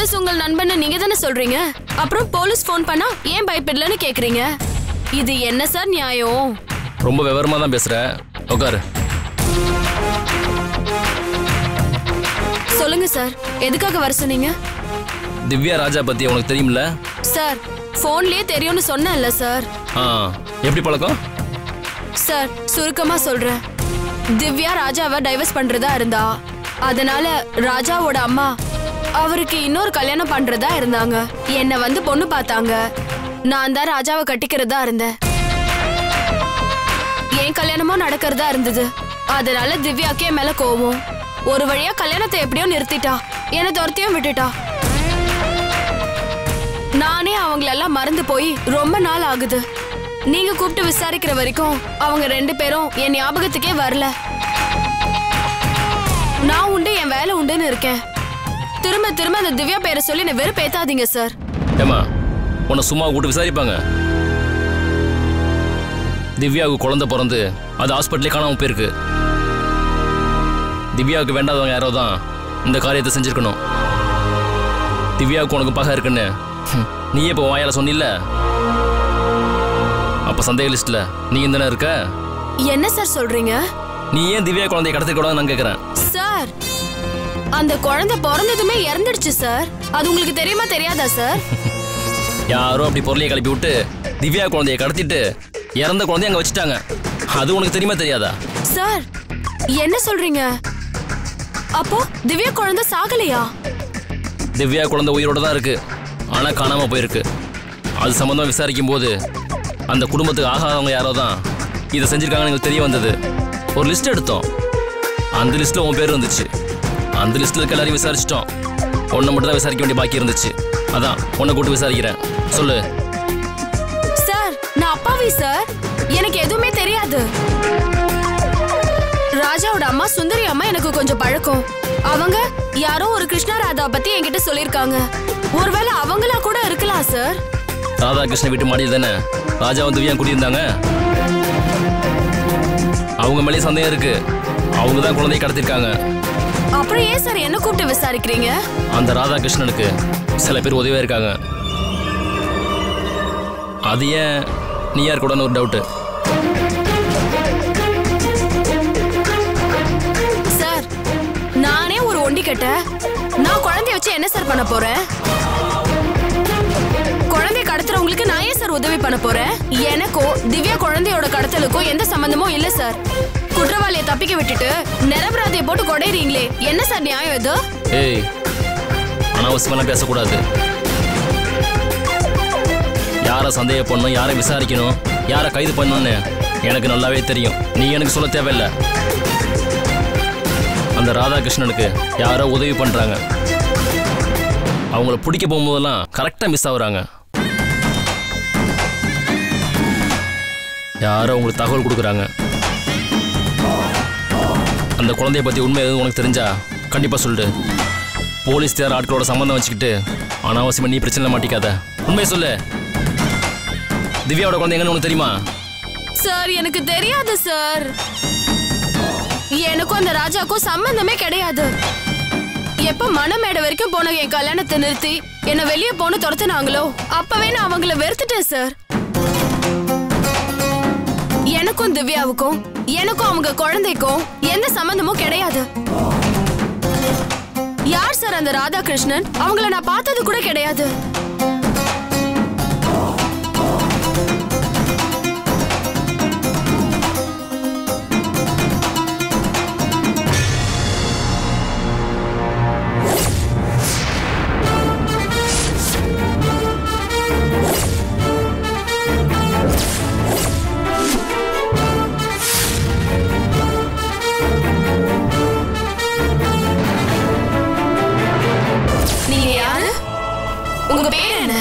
Police உங்கள் நண்பன் நீங்க தானே சொல்றீங்க. அப்புறம் போலீஸ் ஃபோன் பண்ணா ஏன் பயப்படலன்னு கேக்குறீங்க. இது என்ன சார் நியாயம்? ரொம்ப விவரமா தான் பேசுற. உட்காரு. சொல்லுங்க சார், எதுக்காக வர சொன்னீங்க? திவ்யா ராஜா பத்தி உனக்கு தெரியும்ல? சார், போன்லயே தெரியும்னு சொன்னேன்ல சார். எப்படி பழக்கம்? சார், சுருக்கமா சொல்றேன். திவ்யா ராஜாவை டைவர்ஸ் பண்றதா இருந்தா, அதனால ராஜாவோட அம்மா அவருக்கு இன்னொரு கல்யாணம் பண்றதா இருந்தாங்க. என்ன வந்து பொண்ணு பார்த்தாங்க. நான் தான் ராஜாவை கட்டிக்கிறதா இருந்தேன். என் கல்யாணமும் நடக்கிறதா இருந்தது. அதனால திவ்யாக்கே மேல கோவம். ஒரு வழியா கல்யாணத்தை எப்படியோ நிறுத்திட்டா. என்ன துரத்தியும் விட்டுட்டா. நானே அவங்களெல்லாம் மறந்து போய் ரொம்ப நாள் ஆகுது. நீங்க கூப்பிட்டு விசாரிக்கிற வரைக்கும் அவங்க 2 பேரும் என் ஞாபகத்துக்கே வரல. நான் உண்டு, என் வேலை உண்டுன்னு இருக்கேன். திரும்ப திரும்ப அந்த திவ்யா பேரை சொல்லி என்ன வெறுப்பேத்தாதீங்க சார். ஏமா, உன்னை சும்மா கூப்பிட்டு விசாரிப்பாங்க? திவ்யாவுக்கு குழந்தை பிறந்து அது ஹாஸ்பிட்டலே காணாம போயிருக்கு. திவ்யாவுக்கு வேண்டாதவங்க யாரோ தான் இந்த காரியத்தை செஞ்சிருக்கணும். திவ்யாவுக்கு உனக்கு பகை இருக்குன்னு நீயே இப்போ வாயால சொன்னில்ல? அப்ப சந்தேக லிஸ்ட்ல நீ தானே இருக்க? என்ன சார் சொல்றீங்க? நீ ஏன் திவ்யா குழந்தைய கடத்திக்கூடாதுன்னு நான் கேட்கிறேன். சார், அந்த குழந்தை பிறந்ததுமே இறந்துடுச்சு சார். அது உங்களுக்கு தெரியுமா தெரியாதா சார்? யாரோ அப்படி பொருளையை கிளப்பி விட்டு திவ்யா குழந்தைய கடத்திட்டு இறந்த குழந்தைய அங்க வச்சுட்டாங்க. அது உனக்கு தெரியுமா தெரியாதா? சார், என்ன சொல்றீங்க? அப்போ திவ்யா குழந்தை சாகலையா? திவ்யா குழந்தை உயிரோட தான் இருக்கு, ஆனா காணாம போயிருக்கு. அது சம்பந்தமா விசாரிக்கும் போது அந்த குடும்பத்துக்கு ஆகாதவங்க யாரோ தான் இதை செஞ்சிருக்காங்கன்னு எங்களுக்கு தெரிய வந்தது. ஒரு லிஸ்ட் எடுத்தோம். அந்த லிஸ்ட்ல உன் பேர் இருந்துச்சு. அந்த லிஸ்ட்ல இருக்க எல்லாரையும் விசாரிச்சிட்டோம். உன்னை மட்டும் தான் விசாரிக்க வேண்டிய பாக்கி இருந்துச்சு. அதான் உன்னை கூட்டு விசாரிக்கிறேன். சொல்லு. சார், நான் அப்பாவி சார். எனக்கு எதுவுமே தெரியாது. ராஜாவோட அம்மா சுந்தரி அம்மா எனக்கு கொஞ்சம் பழக்கம். அவங்க யாரோ ஒரு கிருஷ்ணா ராதா பத்தி என்கிட்ட சொல்லிருக்காங்க. ஒருவேளை அவங்களா கூட இருக்கலாம் சார். ராதா கிருஷ்ண வீட்டு மாடியில் தானே ராஜாவும் திவ்யா குடியிருந்தாங்க. அவங்க மேலே சந்தேகம் இருக்கு. அவங்க தான் குழந்தையை கடத்திருக்காங்க. அப்புறம் ஏன் சார் என்ன கூப்பிட்டு விசாரிக்கிறீங்க? அந்த ராதா கிருஷ்ணனுக்கு சில பேர் உதவியா இருக்காங்க. அது ஏன் நீ யார் கூட ஒரு டவுட். சார், நானே ஒரு ஒண்டி கட்ட. நான் குழந்தைய வச்சு என்ன சார் பண்ண போறேன்? குழந்தைய கடத்துறவங்களுக்கு நான் ஏன் சார் உதவி பண்ண போறேன்? எனக்கும் திவ்யா குழந்தையோட கடத்தலுக்கும் எந்த சம்பந்தமும் இல்ல சார். குற்றவாளியை தப்பிக்க விட்டுட்டு நிரபராதியை போட்டு கொடைறீங்களே, என்ன சார் நியாயம் இது? ஏய், அனாவசியமா பேசக்கூடாது. யாரை சந்தேகம் பண்ணணும், யாரை விசாரிக்கணும், யாரை கைது பண்ணணும்னு எனக்கு நல்லாவே தெரியும். நீ எனக்கு சொல்ல தேவையில்லை. அந்த ராதாகிருஷ்ணனுக்கு யாரோ உதவி பண்றாங்க. அவங்கள பிடிக்க போகும்போதெல்லாம் கரெக்டா மிஸ் ஆகுறாங்க. யாரோ உங்களுக்கு தகவல் கொடுக்குறாங்க. அந்த குழந்தைய பத்தி உண்மை எதுவும் உனக்கு தெரிஞ்சா கண்டிப்பா சொல்லு. போலீஸ் தேர் ஆட்களோட சம்பந்தம் வச்சுக்கிட்டு அனாவசியமா நீ பிரச்சனை மாட்டிக்காத. உண்மையை சொல்லு. திவ்யாவோட குழந்தை எங்கன்னு உனக்கு தெரியுமா? சார், எனக்கு தெரியாது சார். எனக்கும் அந்த ராஜாக்கும் சம்பந்தமே கிடையாது. எப்ப மணமேடை வரைக்கும் போன என் கல்யாணத்தை நிறுத்தி என்ன வெளியே போன துரத்துனாங்களோ அப்பவே நான் அவங்கள வெறுத்துட்டேன் சார். எனக்கும் திவ்யாவுக்கும் எனக்கும் அவங்க குழந்தைக்கும் எந்த சம்பந்தமும் கிடையாது. யார் சார் அந்த ராதாகிருஷ்ணன்? அவங்கள நான் பார்த்தது கூட கிடையாது. உங்க பேர் என்ன?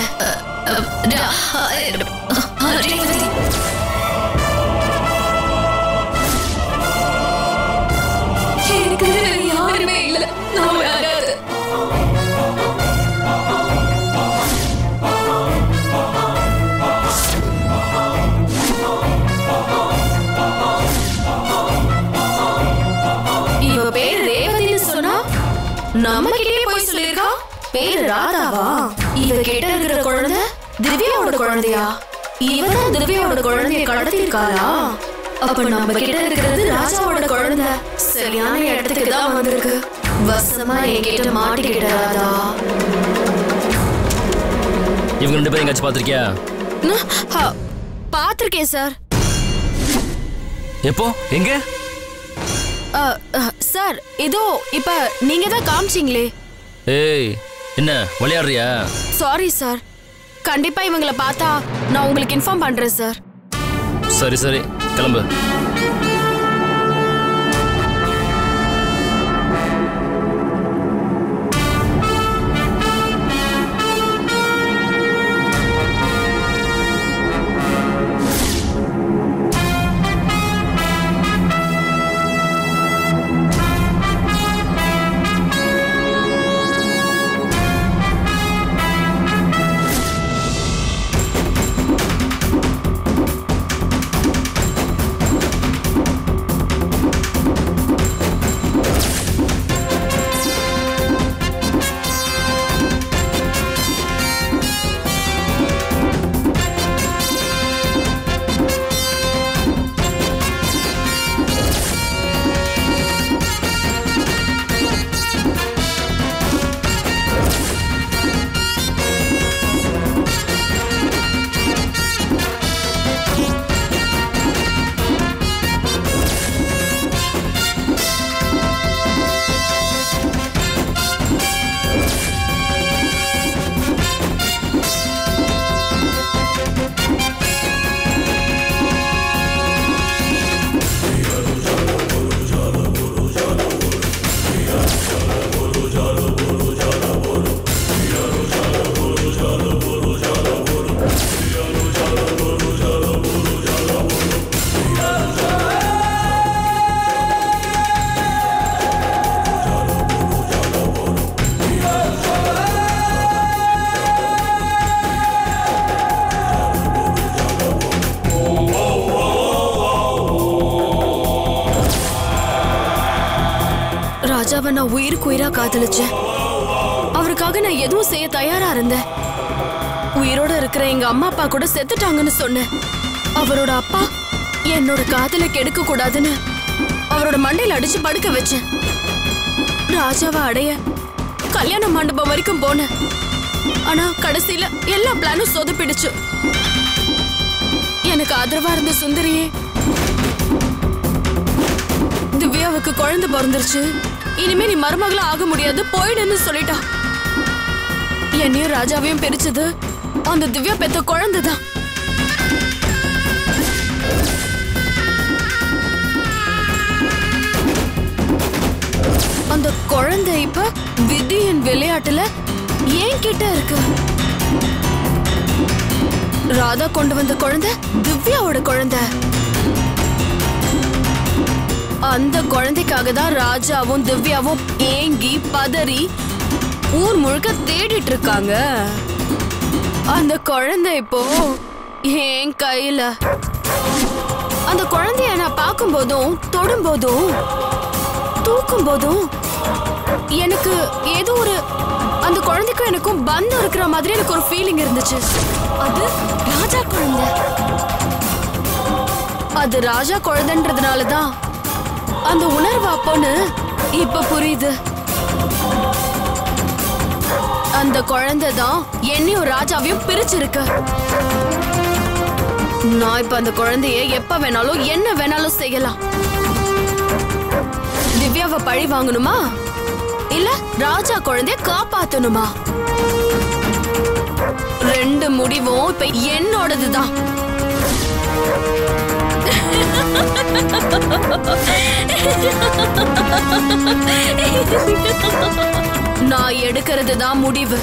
எனக்கு யாருமே இல்ல. நான் யாராவது இவ பேர் ரேவதின்னு சொன்னா நம்ம கிட்டே போய் சொல்லிருக்கா. பேரு ராதாவா? இவ கிட்ட இருக்கிற குழந்தை திவ்யாவோட குழந்தையா? இவதான் திவ்யாவோட குழந்தைய கடத்திருக்காளா? அப்ப நம்ம கிட்ட இருக்கிறது ராஜாவோட குழந்தை. சரியான இடத்துக்கு தான் வந்திருக்கு. வசமா என்கிட்ட மாட்டிக்கிட்ட ராதா. இவங்க 2 பேரும் எங்காச்சும் பாத்திருக்கியா? பாத்திருக்கேன் சார். எப்போ? எங்க? சார் இதோ இப்ப நீங்க தான் காமிச்சீங்களே. ஏய், என்ன விளையாடுறியா? Sorry sir. கண்டிப்பா இவங்கள பார்த்தா நான் உங்களுக்கு இன்ஃபார்ம் பண்றேன் சார். சரி சரி, கிளம்பு. ராஜாவை நான் உயிருக்கு உயிரா காதலிச்சேன். அவருக்காக நான் எதுவும் செய்ய தயாரா இருந்தேன். உயிரோட இருக்கிற எங்க அம்மா அப்பா கூட செத்துட்டாங்கன்னு சொன்னேன். அவரோட அப்பா என்னோட காதலை கெடுக்க கூடாதுன்னு அவரோட மண்டையில அடிச்சு படுக்க வச்சேன். ராஜாவை அடைய கல்யாண மண்டபம் வரைக்கும் போனேன். ஆனா கடைசியில எல்லா பிளானும் சொதப்பிடுச்சு. எனக்கு ஆதரவா இருந்த சுந்தரியே திவ்யாவுக்கு குழந்தை பிறந்துருச்சு, இனிமே நீ மருமகளா ஆக முடியாது, போயிடுன்னு சொல்லிட்டா. என்னையும் ராஜாவையும் பிரிச்சது அந்த திவ்யா பெத்த குழந்தைதான். அந்த குழந்தை இப்ப விதியின் விளையாட்டுல ஏன் கிட்ட இருக்கு. ராதா கொண்டு வந்த குழந்தை திவ்யாவோட குழந்தை. அந்த குழந்தைக்காக தான் ராஜாவும் திவ்யாவும் ஏங்கி பதறி ஊர் முழுக்க தேடிட்டு இருக்காங்க. அந்த குழந்தை இப்போ என் கையில. அந்த குழந்தைய நான் பார்க்கும் போதும் தொடும் போதும் தூக்கும் போதும் எனக்கு ஏதோ ஒரு அந்த குழந்தைக்கும் எனக்கும் பந்தம் இருக்கிற மாதிரி எனக்கு ஒரு ஃபீலிங் இருந்துச்சு. அது ராஜா குழந்தை. அது ராஜா குழந்தைன்றதுனாலதான் அந்த உணர்வு அப்போன்னு இப்ப புரியுது. அந்த குழந்தை தான் என்னையும் ராஜாவையும் பிரிச்சிருக்கு. நான் இப்ப அந்த குழந்தைய எப்ப வேணாலும் என்ன வேணாலும் செய்யலாம். திவ்யாவை பழி வாங்கணுமா இல்ல ராஜா குழந்தைய காப்பாத்தணுமா? 2 முடிவும் இப்ப என்னோடதுதான். நான் எடுக்கிறது தான் முடிவு.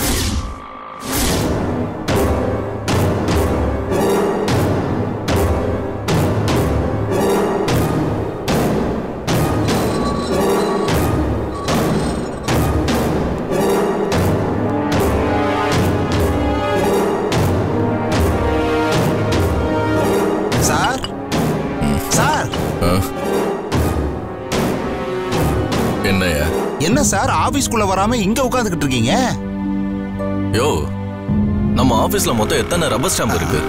என்ன சார் ஆபீஸ்க்குள்ள வராம இங்க உட்கார்ந்துகிட்டு இருக்கீங்க? யோ, நம்ம ஆபீஸ்ல மொத்தம் எத்தனை ரப்பர் ஸ்டாம்ப் இருக்கு?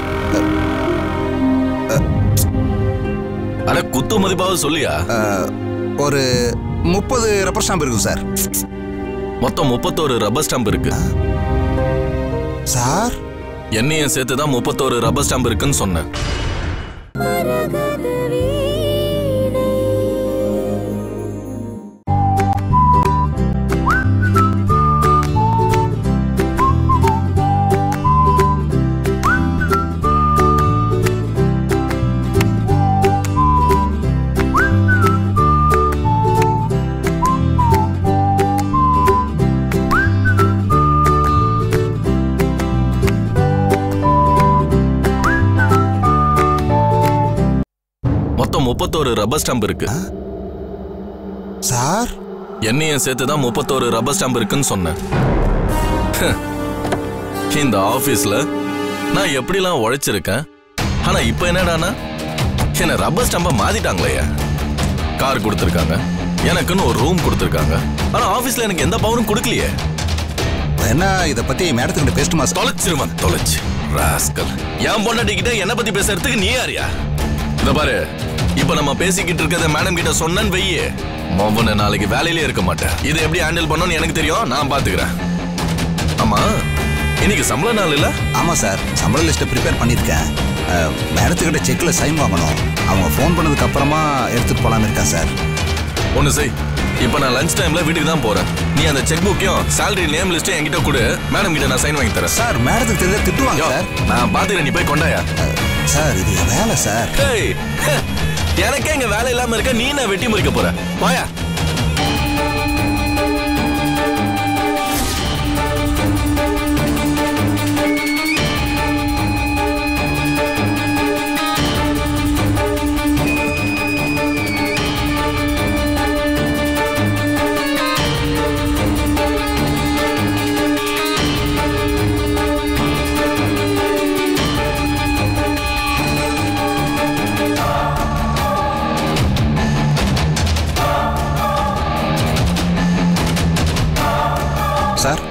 அட குத்து மதிப்பாவது சொல்லியா? ஒரு 30 ரப்பர் ஸ்டாம்ப் இருக்கு சார். மொத்தம் 31 ரப்பர் ஸ்டாம்ப் இருக்கு சார். என்னையும் சேர்த்து தான் 31 ரப்பர் ஸ்டாம்ப் இருக்குன்னு சொன்னேன். மொத்தம் 31 ரப்பர் ஸ்டாம்ப் இருக்கு சார். என்னையும் சேர்த்து தான் 31 ரப்பர் ஸ்டாம்ப் இருக்குன்னு சொன்னேன். இந்த ஆபீஸ்ல நான் எப்படிலாம் உழைச்சிருக்கேன். ஆனா இப்ப என்னடானா என்ன ரப்பர் ஸ்டாம்பா மாத்திட்டாங்களே. கார் கொடுத்துருக்காங்க, எனக்குன்னு ஒரு ரூம் கொடுத்துருக்காங்க. ஆனா ஆபீஸ்ல எனக்கு எந்த பவரும் கொடுக்கலையே. என்ன இத பத்தி மேடத்துக்கிட்ட பேசணுமா? தொலைச்சிருவன் தொலைச்சு ராஸ்கல். என் பொண்டாட்டிக்கிட்ட என்ன பத்தி பேசுறதுக்கு நீ யாரியா? இத பாரு, இப்ப நம்ம பேசிக்கிட்டு இருக்கிறத மேடம் கிட்ட சொன்னேன்னு வெய்யே, மொபன நாளைக்கு வேலையிலே இருக்க மாட்டேன். இதை எப்படி ஹேண்டில் பண்ணணும்னு எனக்கு தெரியும், நான் பாத்துக்கிறேன். ஆமா, இன்னைக்கு சம்பள நாள் இல்ல? ஆமா சார், சம்பள லிஸ்ட்டை ப்ரிப்பேர் பண்ணியிருக்கேன். மேடத்துக்கிட்ட செக்ல சைன் வாங்கணும். அவங்க ஃபோன் பண்ணதுக்கு அப்புறமா எடுத்துட்டு போலான்னு இருக்கேன் சார். ஒண்ணு செய், இப்ப நான் லஞ்ச் டைம்ல வீட்டுக்கு தான் போறேன். நீ அந்த செக் புக்கையும் சேலரி நேம் லிஸ்ட்டும் என்கிட்ட கொடு. மேடம் கிட்ட நான் சைன் வாங்கி தரேன். சார் மேடத்துக்கு தெரிஞ்சா திட்டுவாங்க சார். நான் பாத்துக்கிறேன், நீ போய் கொண்டாயா. சார் இது என் வேலை சார். எனக்கே இங்க வேலை இல்லாம இருக்க, நீ நான் வெட்டி முறிக்க போற. வாயா. சார்.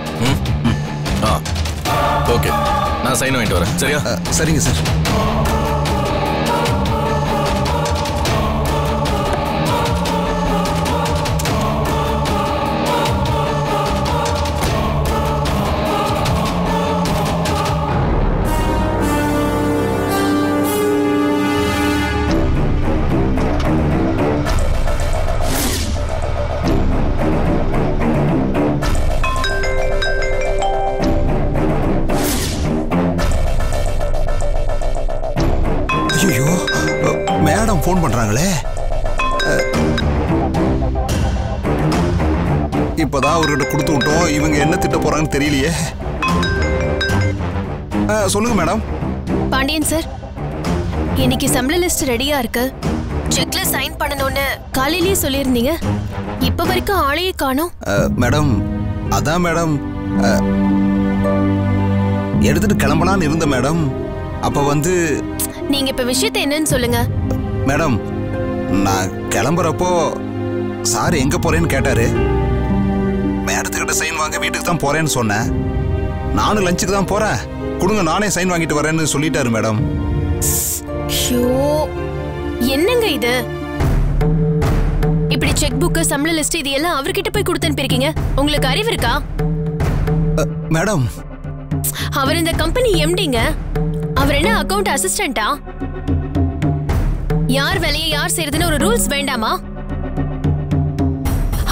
ஓகே, நான் சைன் வாங்கிட்டு வரேன். சரியா? சரிங்க சார். ஐயோ, மேடம் ஃபோன் பண்றாங்களே. இப்பதான் அவர்கிட்ட கொடுத்து விட்டோம். இவங்க என்ன திட்ட போறாங்கன்னு தெரியலையே. சொல்லுங்க மேடம். பாண்டியன் சார், இன்னைக்கு சம்பள லிஸ்ட் ரெடியா இருக்கு. செக்ல சைன் பண்ணணும்னு காலையிலேயே சொல்லியிருந்தீங்க. இப்ப வரைக்கும் ஆளையே காணோம். மேடம், அதான் மேடம் எடுத்துட்டு கிளம்பலான்னு இருந்த மேடம். அப்ப வந்து நீங்க இப்ப விஷயத்தை என்னன்னு சொல்லுங்க. மேடம், நான் கிளம்புறப்போ சார் எங்க போறேன்னு கேட்டாரு. மேடத்துக்கிட்ட சைன் வாங்க வீட்டுக்கு தான் போறேன்னு சொன்னேன். நானும் லஞ்சுக்கு தான் போறேன், கொடுங்க நானே சைன் வாங்கிட்டு வரேன்னு சொல்லிட்டாரு மேடம். என்னங்க இது? இப்படி செக் புக், சம்பள லிஸ்ட் இது எல்லாம் அவர்கிட்ட போய் கொடுத்து அனுப்பிருக்கீங்க. உங்களுக்கு அறிவு இருக்கா? மேடம், அவர் இந்த கம்பெனி எம்டிங்க. அவர் என்ன அக்கவுண்ட் அசிஸ்டண்டா? யார் வேலையை யார் செய்யறதுன்னு ஒரு ரூல்ஸ் வேண்டாமா?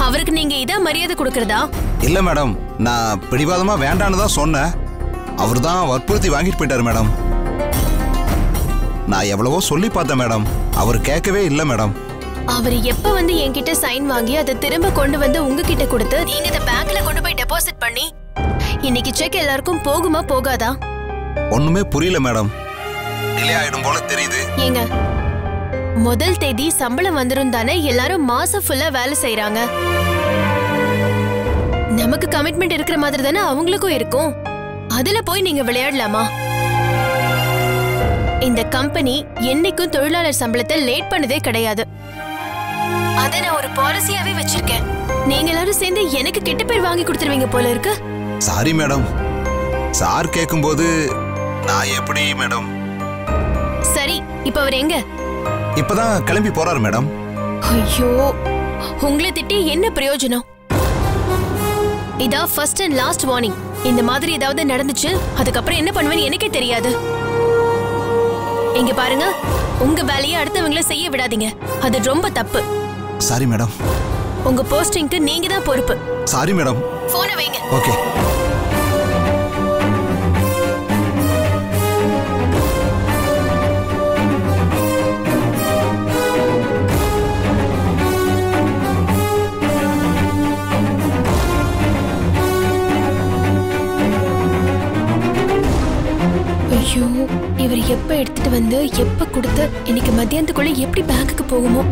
அவருக்கு நீங்க இதான் மரியாதை கொடுக்கறதா? இல்ல மேடம், நான் பிடிவாதமா வேண்டான்னு தான் சொன்னேன். அவர் தான் வற்புறுத்தி வாங்கிட்டு போயிட்டாரு மேடம். நான் எவ்வளவோ சொல்லி பார்த்தேன் மேடம், அவர் கேட்கவே இல்லை மேடம். அவர் எப்ப வந்து என்கிட்ட சைன் வாங்கி அதை திரும்ப கொண்டு வந்து உங்ககிட்ட கொடுத்து நீங்க இத பேங்க்ல கொண்டு போய் டெபாசிட் பண்ணி இன்னைக்கு செக் எல்லாருக்கும் போகுமா போகாதா? ஒண்ணுமே புரியல மேடம். டிலே ஆயிடும் போல தெரியுது. ஏங்க, முதல் தேதி சம்பளம் வந்துரும் தானே எல்லாரும் மாசம் ஃபுல்லா வேலை செய்யறாங்க. நமக்கு கமிட்மெண்ட் இருக்கிற மாதிரி தானே அவங்களுக்கும் இருக்கும். அதுல போய் நீங்க விளையாடலாமா? இந்த கம்பெனி என்னைக்கும் தொழிலாளர் சம்பளத்தை லேட் பண்ணதே கிடையாது. அத நான் ஒரு பாலிசியாவே வச்சிருக்கேன். நீங்க எல்லாரும் சேர்ந்து எனக்கு கெட்ட பேர் வாங்கி கொடுத்துருவீங்க போல இருக்கு. சாரி மேடம், சார் கேட்கும்போது நான் எப்படி மேடம்? சரி, இப்ப அவர் எங்க? இப்பதான் கிளம்பி போறாரு மேடம். ஐயோ, உங்களை திட்டி என்ன பிரயோஜனம்? இதா ஃபர்ஸ்ட் அண்ட் லாஸ்ட் வார்னிங். இந்த மாதிரி ஏதாவது நடந்துச்சு, அதுக்கப்புறம் என்ன பண்ணுவேன்னு எனக்கே தெரியாது. இங்க பாருங்க, உங்க வேலையை அடுத்தவங்கள செய்ய விடாதீங்க. அது ரொம்ப தப்பு. Sorry madam. உங்க போஸ்டிங்க்கு நீங்க தான் பொறுப்பு. Sorry madam. போனை வைங்க. ஓகே. ஐயோ, இவர் எப்ப எடுத்துட்டு வந்து எப்ப கொடுத்து இன்னைக்கு மத்தியானத்துக்குள்ள எப்படி பேங்க்குக்கு போகுமோ?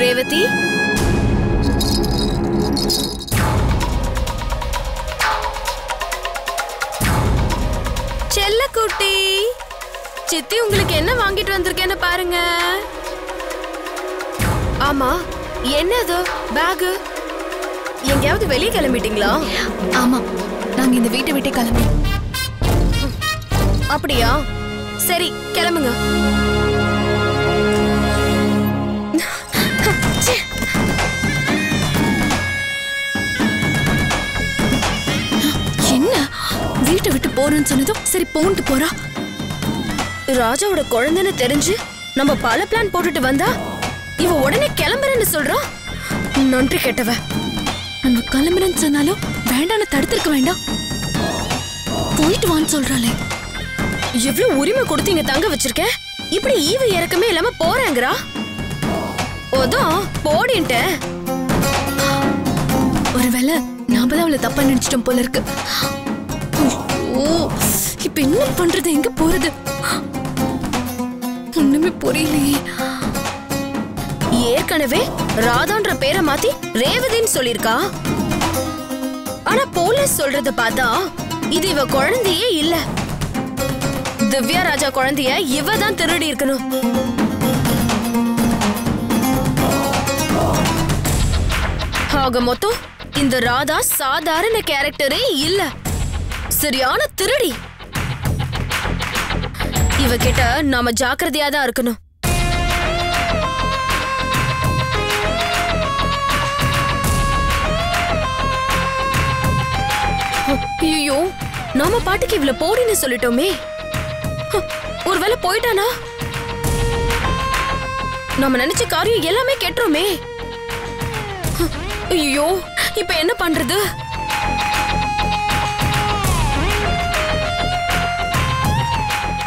ரேவதி, செல்லக்குட்டி, சித்தி உங்களுக்கு என்ன வாங்கிட்டு வந்திருக்கேன்னு பாருங்க. ஆமா, என்னது பேக்? எங்கேயாவது வெளியே கிளம்பிட்டீங்களா? ஆமா, நாங்க இந்த வீட்டை விட்டு கிளம்பி. அப்படியா? சரி, கிளம்புங்க. என்ன வீட்டை விட்டு போறேன்னு சொன்னதும் சரி போன்ட்டு போறா? ராஜாவோட குழந்தைன்னு தெரிஞ்சு நம்ம பல பிளான் போட்டுட்டு வந்தா இவ உடனே கிளம்புறேன்னு சொல்றா. நன்றி கெட்டவ. நம்ம கிளம்புறேன்னு சொன்னாலும் வேண்டான்னு தடுத்திருக்க வேண்டாம். போயிட்டு வான்னு சொல்றாளே. எவ்வளவு உரிமை கொடுத்து இங்க தங்க வச்சிருக்கேன், இப்படி ஈவு இறக்கமே இல்லாம போறேங்கிறா. ஓதான் போடின்ட்ட. ஒருவேளை நாம தான் அவளை தப்பா நினைச்சிட்டோம் போல இருக்கு. ஓ, இப்ப என்ன பண்றது, எங்க போறது? ஒண்ணுமே புரியலையே. ஏற்கனவே ராதான்ற பேரை மாத்தி ரேவதின்னு சொல்லிருக்கா. ஆனா போலீஸ் சொல்றத பார்த்தா இது இவ குழந்தையே இல்ல. திவ்யா ராஜா குழந்தைய இவ தான் திருடி இருக்கணும். ஆக மொத்தம் இந்த ராதா சாதாரண கேரக்டரே இல்ல, சரியான திருடி. இவகிட்ட நாம ஜாக்கிரதையா தான் இருக்கணும். ஐயோ, நாம பாட்டுக்கு இவ்வளவு போடின்னு சொல்லிட்டோமே. ஒருவேளை போயிட்டானா நாம நினைச்ச காரியம் எல்லாமே கெட்டுருமே. ஐயோ, இப்ப என்ன பண்றது?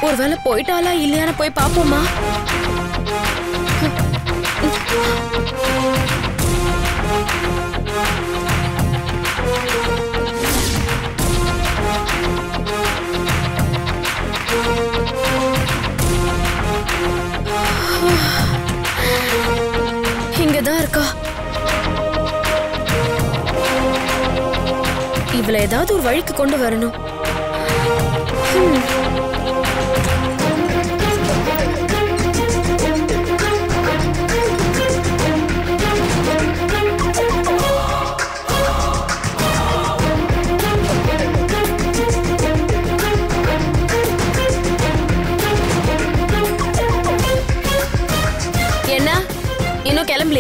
ஒருவேளை போயிட்டாளா இல்லையான்னு போய் பாப்போமா? இங்கதான் இருக்கா. இவளை ஏதாவது ஒரு வழிக்கு கொண்டு வரணும்.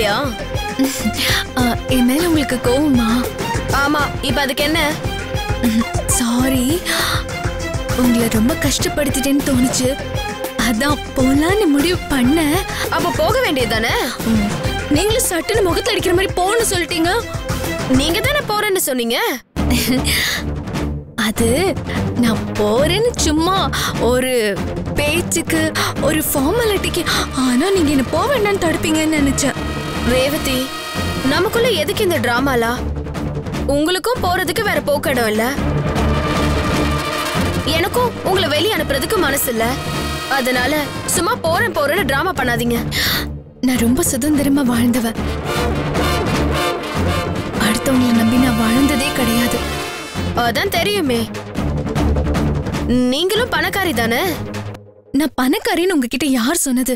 இல்லையா? என் மேல உங்களுக்கு கோவமா? ஆமா, இப்ப அதுக்கு என்ன? சாரி, உங்களை ரொம்ப கஷ்டப்படுத்திட்டேன்னு தோணுச்சு, அதான் போலான்னு முடிவு பண்ண. அப்ப போக வேண்டியதுதானே? நீங்களும் சட்டுன்னு முகத்துல அடிக்கிற மாதிரி போன்னு சொல்லிட்டீங்க. நீங்க தானே போறேன்னு சொன்னீங்க. அது நான் போறேன்னு சும்மா ஒரு பேச்சுக்கு, ஒரு ஃபார்மாலிட்டிக்கு. ஆனா நீங்க என்ன போக வேண்டாம்னு தடுப்பீங்கன்னு நினைச்சேன். ரேவதி, நமக்குள்ள எதுக்கு இந்த டிராமாலா? உங்களுக்கும் போறதுக்கு வேற போக்கடம் இல்ல, எனக்கும் உங்களை வெளியே அனுப்புறதுக்கு மனசு இல்ல. அதனால சும்மா போறேன்னு டிராமா பண்ணாதீங்க. நான் ரொம்ப சுதந்திரமா வாழ்ந்தவன். அடுத்தவங்களை நம்பி நான் வாழ்ந்ததே கிடையாது. அதான் தெரியுமே. நீங்களும் பணக்காரி தானே? நான் பணக்காரின்னு உங்ககிட்ட யார் சொன்னது?